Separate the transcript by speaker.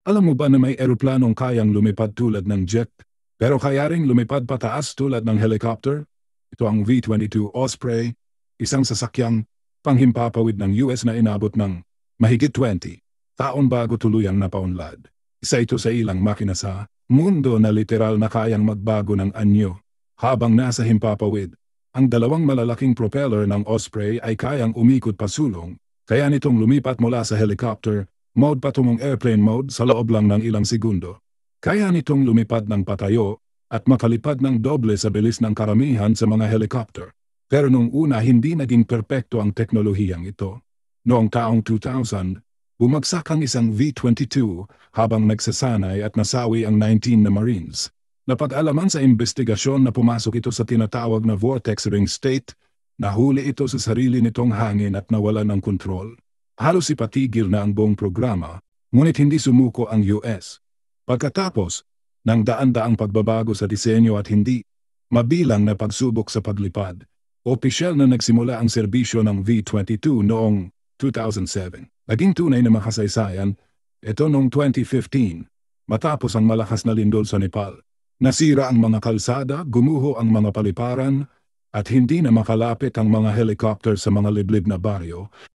Speaker 1: Alam mo ba na may eroplanong kayang lumipad tulad ng jet, pero kaya ring lumipad pataas tulad ng helicopter? Ito ang V-22 Osprey, isang sasakyang panghimpapawid ng US na inabot ng mahigit 20 taon bago tuluyang napaunlad. Isa ito sa ilang makina sa mundo na literal na kayang magbago ng anyo. Habang nasa himpapawid, ang dalawang malalaking propeller ng Osprey ay kayang umikot pasulong, kaya nitong lumipat mula sa helicopter mode patungong airplane mode sa loob lang ng ilang segundo. Kaya nitong lumipad ng patayo at makalipad ng doble sa bilis ng karamihan sa mga helicopter. Pero nung una hindi naging perpekto ang teknolohiyang ito. Noong taong 2000, bumagsak ang isang V-22 habang nagsasanay at nasawi ang 19 na Marines. Napag-alaman sa investigasyon na pumasok ito sa tinatawag na vortex ring state, nahuli ito sa sarili nitong hangin at nawala ng kontrol. Halos ipatigil na ang buong programa, ngunit hindi sumuko ang US. Pagkatapos, ng daan-daang pagbabago sa disenyo at hindi mabilang na pagsubok sa paglipad, opisyal na nagsimula ang serbisyo ng V-22 noong 2007. Naging tunay na makasaysayan, ito noong 2015, matapos ang malakas na lindol sa Nepal. Nasira ang mga kalsada, gumuho ang mga paliparan, at hindi na makalapit ang mga helicopter sa mga liblib na baryo.